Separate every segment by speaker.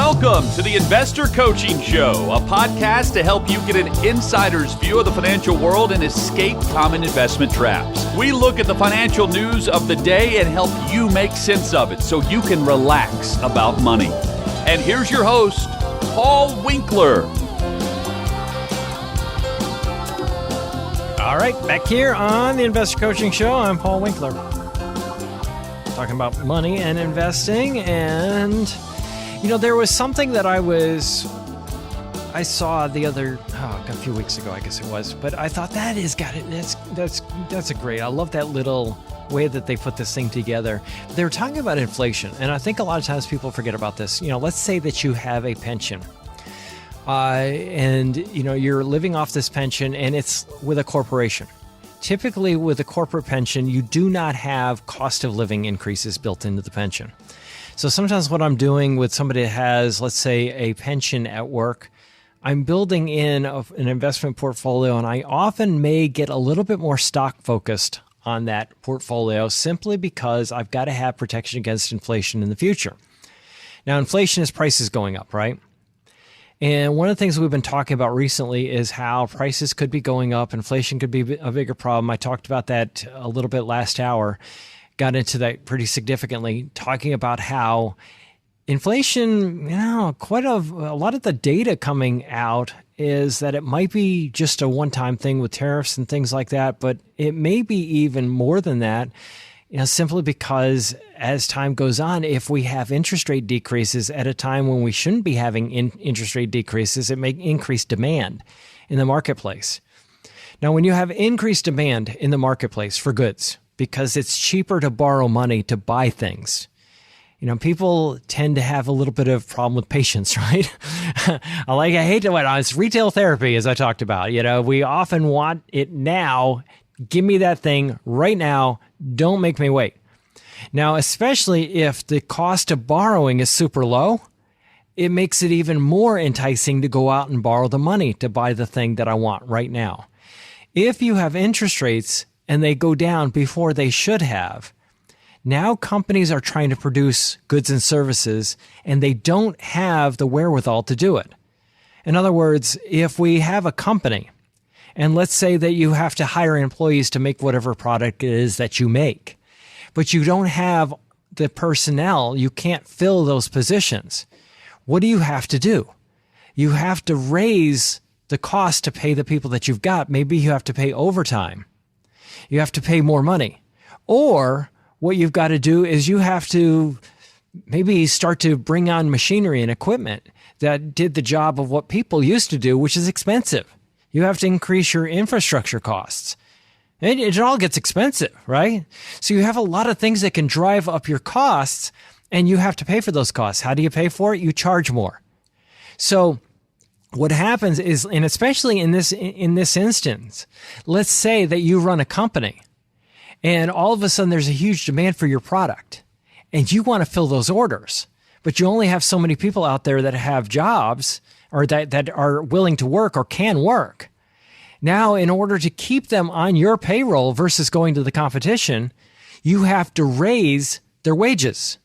Speaker 1: Welcome to the Investor Coaching Show, a podcast to help you get an insider's view of the financial world and escape common investment traps. We look at the financial news of the day and help you make sense of it so you can relax about money. And here's your host, Paul Winkler.
Speaker 2: All right, back here on the Investor Coaching Show, I'm Paul Winkler. Talking about money and investing, and there was something that I saw a few weeks ago, I guess it was, but I thought that's a great. I love that little way that they put this thing together. They were talking about inflation, and I think a lot of times people forget about this. Let's say that you have a pension. And you're living off this pension and it's with a corporation. Typically with a corporate pension, you do not have cost of living increases built into the pension. So sometimes what I'm doing with somebody that has, let's say, a pension at work, I'm building in an investment portfolio, and I often may get a little bit more stock focused on that portfolio simply because I've got to have protection against inflation in the future. Now, inflation is prices going up, right? And one of the things we've been talking about recently is how prices could be going up. Inflation could be a bigger problem. I talked about that a little bit last hour, got into that pretty significantly, talking about how inflation, a lot of the data coming out is that it might be just a one-time thing with tariffs and things like that, but it may be even more than that. Simply because as time goes on, if we have interest rate decreases at a time when we shouldn't be having interest rate decreases, it may increase demand in the marketplace. Now, when you have increased demand in the marketplace for goods, because it's cheaper to borrow money to buy things, people tend to have a little bit of problem with patience, right? It's retail therapy, as I talked about. We often want it now. Give me that thing right now. Don't make me wait. Now, especially if the cost of borrowing is super low, it makes it even more enticing to go out and borrow the money to buy the thing that I want right now. If you have interest rates and they go down before they should have, now companies are trying to produce goods and services and they don't have the wherewithal to do it. In other words, if we have a company, and let's say that you have to hire employees to make whatever product it is that you make, but you don't have the personnel, you can't fill those positions. What do you have to do? You have to raise the cost to pay the people that you've got. Maybe you have to pay overtime. You have to pay more money. Or what you've got to do is you have to maybe start to bring on machinery and equipment that did the job of what people used to do, which is expensive. You have to increase your infrastructure costs. It all gets expensive, right? So you have a lot of things that can drive up your costs, and you have to pay for those costs. How do you pay for it? You charge more. So what happens is, and especially in this instance, let's say that you run a company, and all of a sudden there's a huge demand for your product, and you want to fill those orders, but you only have so many people out there that have jobs or that are willing to work or can work. Now, in order to keep them on your payroll versus going to the competition, you have to raise their wages.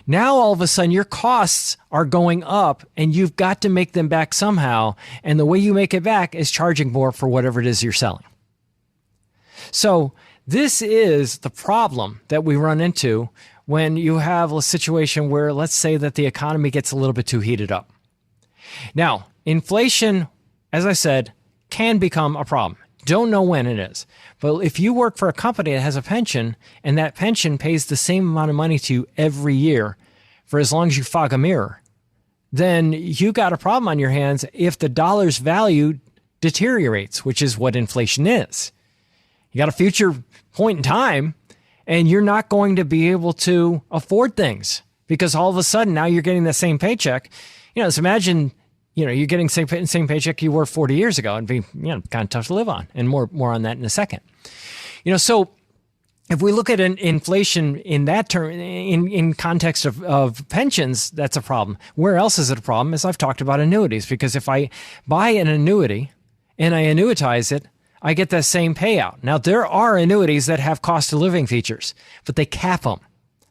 Speaker 2: Now, all of a sudden, your costs are going up and you've got to make them back somehow. And the way you make it back is charging more for whatever it is you're selling. So this is the problem that we run into when you have a situation where, let's say that the economy gets a little bit too heated up. Now, inflation, as I said, can become a problem. Don't know when it is. But if you work for a company that has a pension and that pension pays the same amount of money to you every year for as long as you fog a mirror, then you got a problem on your hands if the dollar's value deteriorates, which is what inflation is. You got a future point in time and you're not going to be able to afford things because all of a sudden now you're getting the same paycheck. So imagine, you're getting same paycheck you were 40 years ago. It'd be, kind of tough to live on, and more on that in a second. So if we look at an inflation in that term, in context of pensions, that's a problem. Where else is it a problem? As I've talked about annuities, because if I buy an annuity and I annuitize it, I get that same payout. Now, there are annuities that have cost of living features, but they cap them.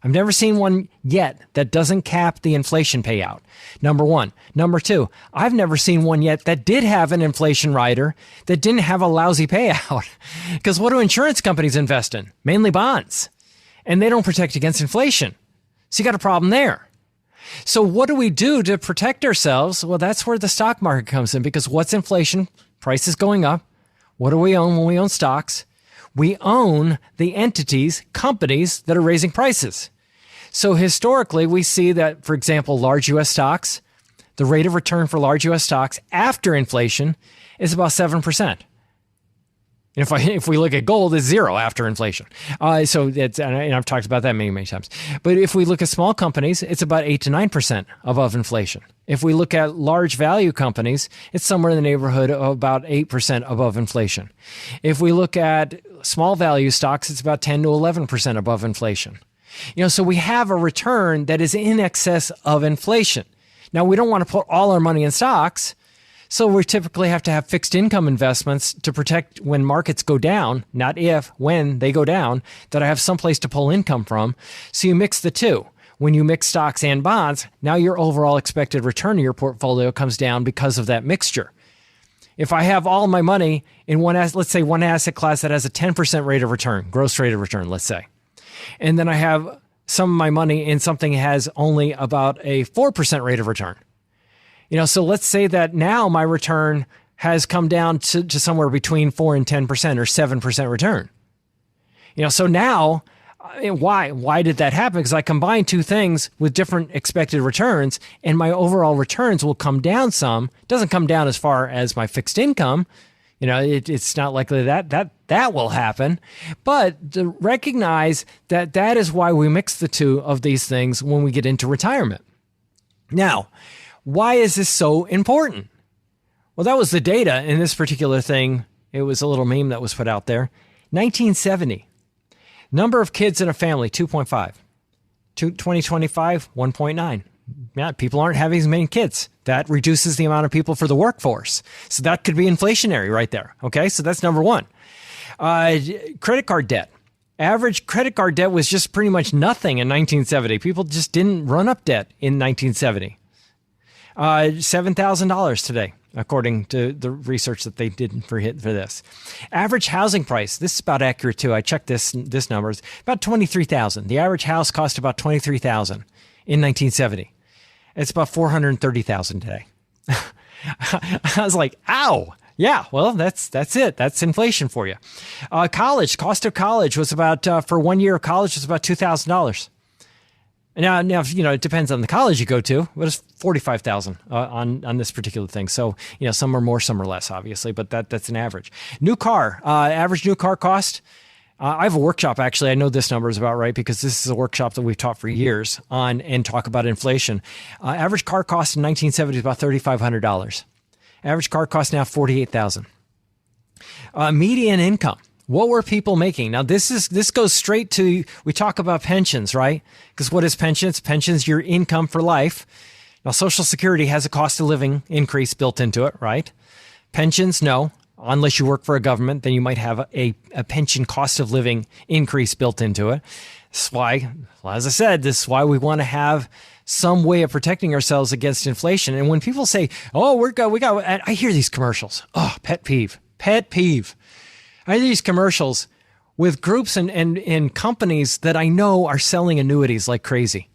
Speaker 2: I've never seen one yet that doesn't cap the inflation payout. Number one. Number two, I've never seen one yet that did have an inflation rider that didn't have a lousy payout. Because what do insurance companies invest in? Mainly bonds. And they don't protect against inflation. So you got a problem there. So what do we do to protect ourselves? Well, that's where the stock market comes in, because what's inflation? Prices going up. What do we own when we own stocks? We own the entities, companies that are raising prices. So historically, we see that, for example, large U.S. stocks, the rate of return for large U.S. stocks after inflation is about 7%. If we look at gold, it's zero after inflation. So it's, and I've talked about that many, many times. But if we look at small companies, it's about 8 to 9% above inflation. If we look at large value companies, it's somewhere in the neighborhood of about 8% above inflation. If we look at small value stocks, it's about 10 to 11% above inflation. So we have a return that is in excess of inflation. Now, we don't want to put all our money in stocks. So we typically have to have fixed income investments to protect when markets go down, not if, when they go down, that I have someplace to pull income from. So you mix the two. When you mix stocks and bonds, now your overall expected return of your portfolio comes down because of that mixture. If I have all my money in one asset, let's say one asset class that has a 10% rate of return, gross rate of return, let's say, and then I have some of my money in something that has only about a 4% rate of return. So let's say that now my return has come down to somewhere between 4 and 10% or 7% return. So now, why did that happen? Because I combined two things with different expected returns, and my overall returns will come down some. It doesn't come down as far as my fixed income. It's not likely that will happen. But to recognize that is why we mix the two of these things when we get into retirement. Now, why is this so important? Well, that was the data in this particular thing. It was a little meme that was put out there. 1970, number of kids in a family, 2.5. 2025, 1.9. Yeah, people aren't having as many kids. That reduces the amount of people for the workforce. So that could be inflationary right there. Okay, so that's number one. Credit card debt. Average credit card debt was just pretty much nothing in 1970. People just didn't run up debt in 1970. $7,000 today, according to the research that they did for this. Average housing price, this is about accurate too. I checked this number, it's about $23,000. The average house cost about $23,000 in 1970. It's about $430,000 today. I was like, ow. Yeah, well, that's it. That's inflation for you. Cost of college was about, for 1 year of college, was about $2,000. Now, it depends on the college you go to, but it's $45,000 on this particular thing. So, some are more, some are less, obviously, but that's an average. New car, average new car cost. I have a workshop, actually. I know this number is about right because this is a workshop that we've taught for years on and talk about inflation. Average car cost in 1970 is about $3,500. Average car cost now $48,000. Median income. What were people making? Now, this goes straight to, we talk about pensions, right? Because what is pensions? Pensions, your income for life. Now, Social Security has a cost of living increase built into it, right? Pensions, no. Unless you work for a government, then you might have a pension cost of living increase built into it. That's why, well, as I said, this is why we want to have some way of protecting ourselves against inflation. And when people say, oh, we got, I hear these commercials. Oh, pet peeve. I hear these commercials with groups and companies that I know are selling annuities like crazy,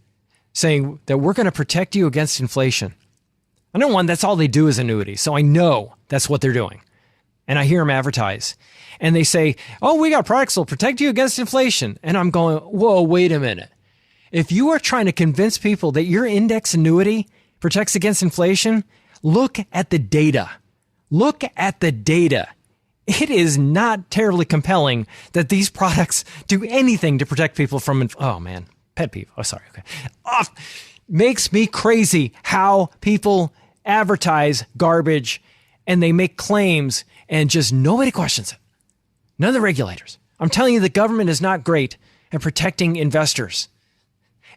Speaker 2: saying that we're going to protect you against inflation. I know one, that's all they do is annuities. So I know that's what they're doing. And I hear them advertise. And they say, oh, we got products that will protect you against inflation. And I'm going, whoa, wait a minute. If you are trying to convince people that your index annuity protects against inflation, look at the data. Look at the data. It is not terribly compelling that these products do anything to protect people from, oh man, pet peeve. Oh, sorry. Okay. Makes me crazy how people advertise garbage and they make claims and just nobody questions it. None of the regulators. I'm telling you, the government is not great at protecting investors.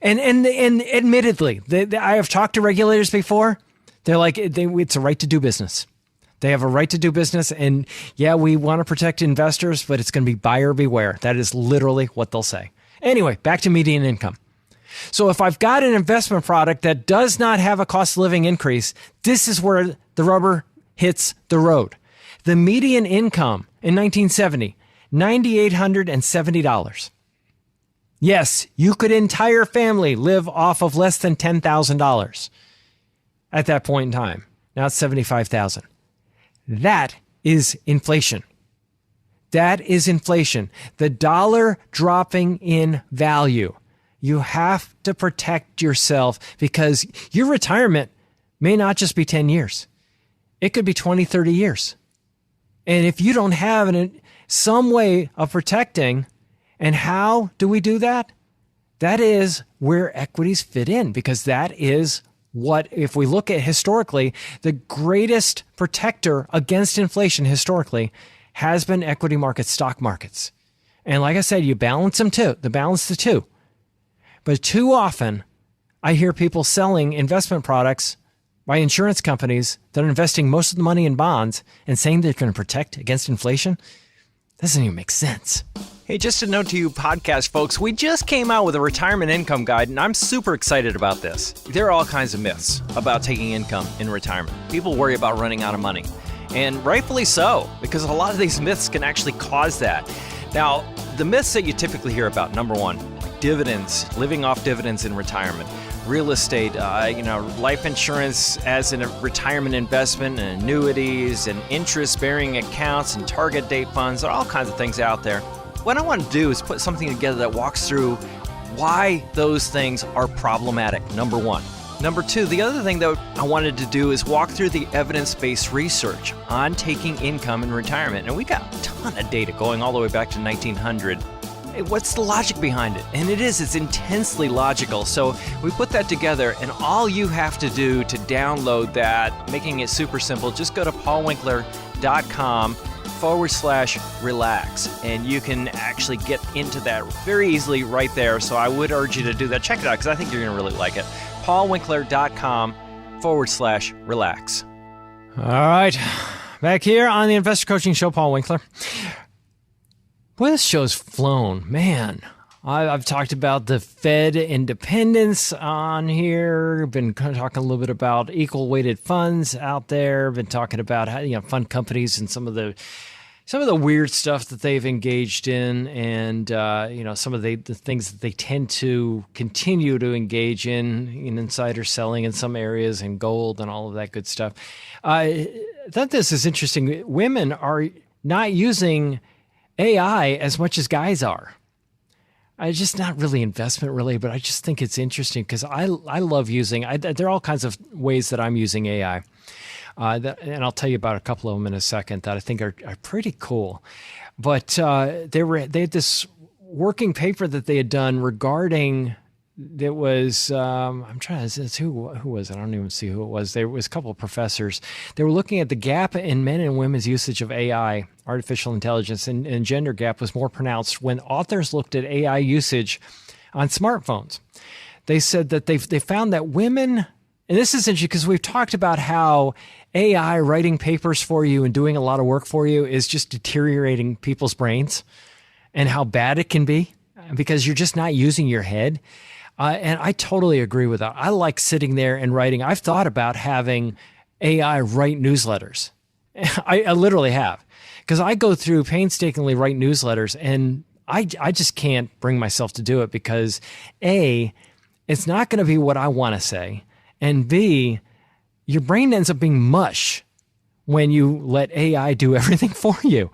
Speaker 2: And admittedly, I have talked to regulators before. They're like, it's a right to do business. They have a right to do business. And yeah, we want to protect investors, but it's going to be buyer beware. That is literally what they'll say. Anyway, back to median income. So if I've got an investment product that does not have a cost of living increase, this is where the rubber hits the road. The median income in 1970, $9,870. Yes, you could entire family live off of less than $10,000 at that point in time. Now it's $75,000. That is inflation. That is inflation. The dollar dropping in value. You have to protect yourself because your retirement may not just be 10 years. It could be 20, 30 years. And if you don't have some way of protecting, and how do we do that? That is where equities fit in, because that is what, if we look at historically, the greatest protector against inflation historically has been equity markets, stock markets. And like I said, you balance them too. Balance the two. But too often, I hear people selling investment products by insurance companies that are investing most of the money in bonds and saying they're going to protect against inflation. Doesn't even make sense. Hey, just a note to you podcast folks, we just came out with a retirement income guide, and I'm super excited about this. There are all kinds of myths about taking income in retirement. People worry about running out of money, and rightfully so, because a lot of these myths can actually cause that. Now, the myths that you typically hear about, number one, dividends, living off dividends in retirement. Real estate, life insurance as a retirement investment, and annuities, and interest-bearing accounts, and target date funds. There are all kinds of things out there. What I want to do is put something together that walks through why those things are problematic, number one. Number two, the other thing that I wanted to do is walk through the evidence-based research on taking income in retirement. And we got a ton of data going all the way back to 1900. What's the logic behind it? And it's intensely logical. So we put that together, and all you have to do to download that, making it super simple, just go to paulwinkler.com/relax, and you can actually get into that very easily right there. So I would urge you to do that. Check it out, because I think you're going to really like it. paulwinkler.com/relax. All right. Back here on the Investor Coaching Show, Paul Winkler. Boy, this show's flown. Man, I've talked about the Fed independence on here. Been talking a little bit about equal weighted funds out there. Been talking about how, fund companies and some of the weird stuff that they've engaged in, and some of the things that they tend to continue to engage in insider selling in some areas, and gold and all of that good stuff. I thought this is interesting. Women are not using AI as much as guys are. It's just not really investment related, but I just think it's interesting because I love using. There are all kinds of ways that I'm using AI, and I'll tell you about a couple of them in a second that I think are pretty cool. But they had this working paper that they had done regarding. It was I'm trying to see who was it? I don't even see who it was. There was a couple of professors. They were looking at the gap in men and women's usage of AI, artificial intelligence, and gender gap was more pronounced when authors looked at AI usage on smartphones. They said that they found that women, and this is interesting because we've talked about how AI writing papers for you and doing a lot of work for you is just deteriorating people's brains, and how bad it can be because you're just not using your head. And I totally agree with that. I like sitting there and writing. I've thought about having AI write newsletters. I literally have, because I go through painstakingly write newsletters, and I just can't bring myself to do it because A, it's not going to be what I want to say, and B, your brain ends up being mush when you let AI do everything for you.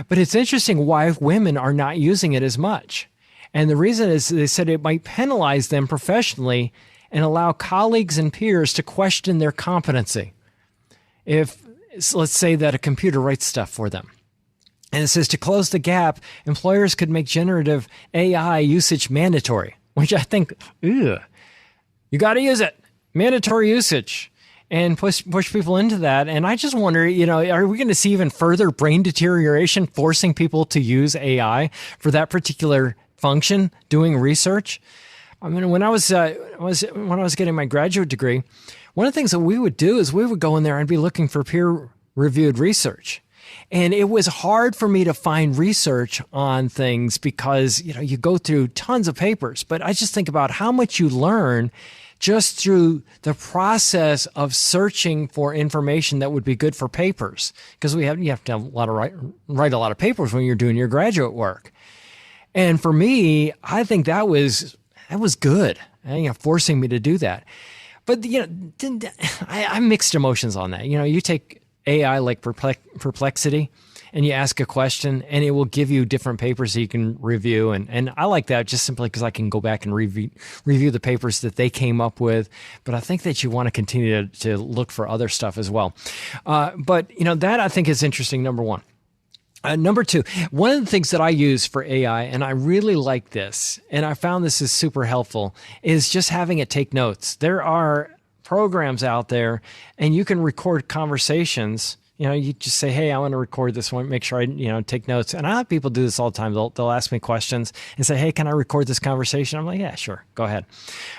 Speaker 2: But it's interesting why women are not using it as much. And the reason is they said it might penalize them professionally and allow colleagues and peers to question their competency. If, let's say that a computer writes stuff for them. And it says to close the gap, employers could make generative AI usage mandatory, which I think, you got to use it. Mandatory usage. And push people into that. And I just wonder, are we going to see even further brain deterioration forcing people to use AI for that particular function, doing research? I mean, when I was getting my graduate degree, one of the things that we would do is we would go in there and be looking for peer-reviewed research. And it was hard for me to find research on things because, you go through tons of papers, but I just think about how much you learn just through the process of searching for information that would be good for papers. Because you have to write a lot of papers when you're doing your graduate work. And for me, I think that was good, forcing me to do that. But, I have mixed emotions on that. You take AI like Perplexity and you ask a question and it will give you different papers that you can review. And I like that just simply because I can go back and review the papers that they came up with. But I think that you want to continue to look for other stuff as well. But, that I think is interesting, number one. Number two, one of the things that I use for AI, and I really like this, and I found this is super helpful, is just having it take notes. There are programs out there, and you can record conversations. You just say, hey, I want to record this one, make sure I, take notes. And I have people do this all the time. They'll ask me questions and say, hey, can I record this conversation? I'm like, yeah, sure, go ahead.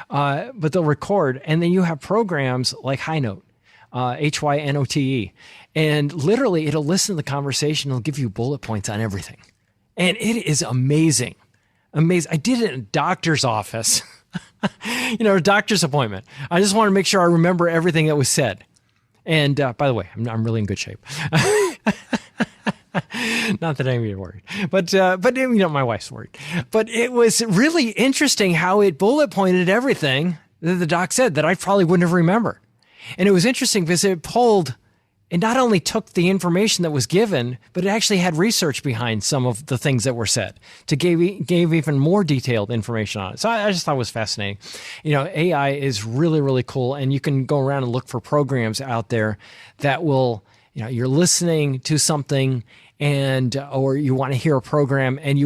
Speaker 2: But they'll record, and then you have programs like Hynote. Hynote. And literally it'll listen to the conversation. It'll give you bullet points on everything. And it is amazing. Amazing. I did it in a doctor's office, a doctor's appointment. I just want to make sure I remember everything that was said. And by the way, I'm really in good shape. Not that I'm worried, but my wife's worried. But it was really interesting how it bullet pointed everything that the doc said that I probably wouldn't have remembered. And it was interesting because it not only took the information that was given, but it actually had research behind some of the things that were said to gave even more detailed information on it. So I just thought it was fascinating. AI is really, really cool. And you can go around and look for programs out there that will, you're listening to something or you want to hear a program and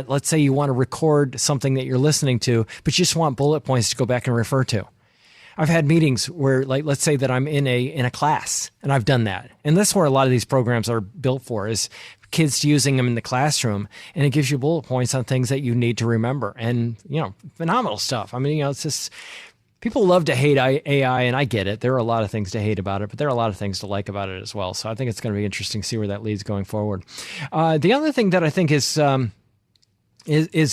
Speaker 2: let's say you want to record something that you're listening to, but you just want bullet points to go back and refer to. I've had meetings where, let's say that I'm in a class, and I've done that. And that's where a lot of these programs are built for, is kids using them in the classroom, and it gives you bullet points on things that you need to remember. And, phenomenal stuff. I mean, it's just, people love to hate AI, and I get it. There are a lot of things to hate about it, but there are a lot of things to like about it as well. So I think it's going to be interesting to see where that leads going forward. The other thing that I think is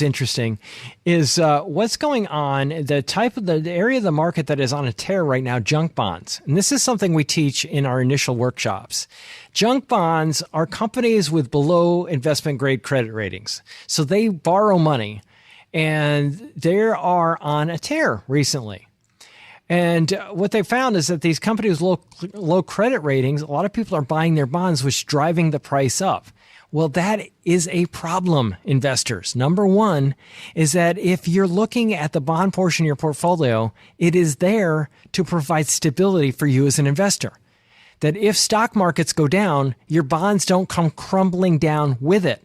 Speaker 2: interesting is what's going on, the area of the market that is on a tear right now, junk bonds. And this is something we teach in our initial workshops. Junk bonds are companies with below investment grade credit ratings. So they borrow money and they are on a tear recently. And what they found is that these companies with low credit ratings, a lot of people are buying their bonds, which is driving the price up. Well, that is a problem, investors. Number one is that if you're looking at the bond portion of your portfolio, it is there to provide stability for you as an investor. That if stock markets go down, your bonds don't come crumbling down with it.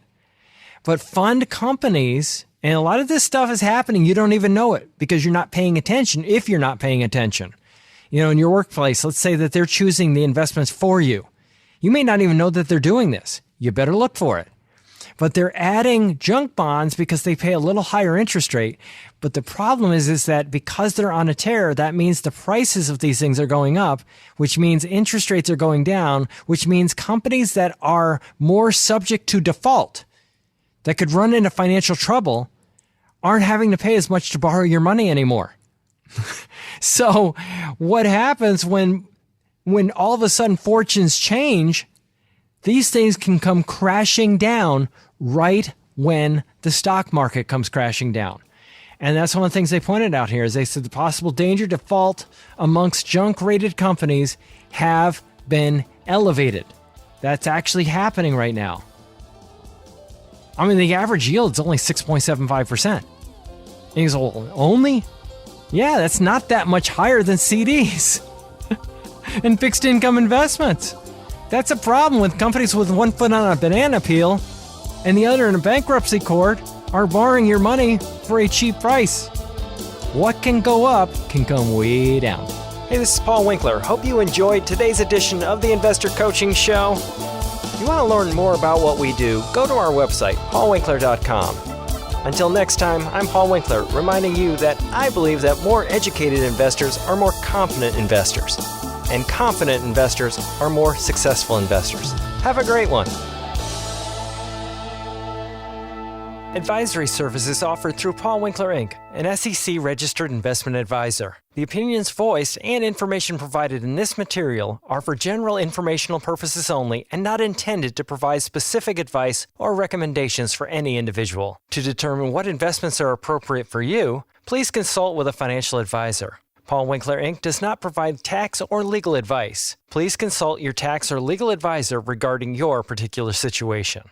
Speaker 2: But fund companies, and a lot of this stuff is happening, you don't even know it because you're not paying attention if you're not paying attention. In your workplace, let's say that they're choosing the investments for you. You may not even know that they're doing this. You better look for it. But they're adding junk bonds because they pay a little higher interest rate. But the problem is that because they're on a tear, that means the prices of these things are going up, which means interest rates are going down, which means companies that are more subject to default, that could run into financial trouble, aren't having to pay as much to borrow your money anymore. So what happens when all of a sudden fortunes change? These things can come crashing down right when the stock market comes crashing down. And that's one of the things they pointed out here is they said the possible danger default amongst junk-rated companies have been elevated. That's actually happening right now. I mean, the average yield is only 6.75%. And he goes, well, only? Yeah, that's not that much higher than CDs and fixed income investments. That's a problem with companies with one foot on a banana peel and the other in a bankruptcy court are borrowing your money for a cheap price. What can go up can come way down. Hey, this is Paul Winkler. Hope you enjoyed today's edition of the Investor Coaching Show. If you want to learn more about what we do, go to our website, paulwinkler.com. Until next time, I'm Paul Winkler, reminding you that I believe that more educated investors are more confident investors. and confident investors are more successful investors. Have a great one. Advisory services offered through Paul Winkler Inc., an SEC-registered investment advisor. The opinions voiced and information provided in this material are for general informational purposes only and not intended to provide specific advice or recommendations for any individual. To determine what investments are appropriate for you, please consult with a financial advisor. Paul Winkler Inc. does not provide tax or legal advice. Please consult your tax or legal advisor regarding your particular situation.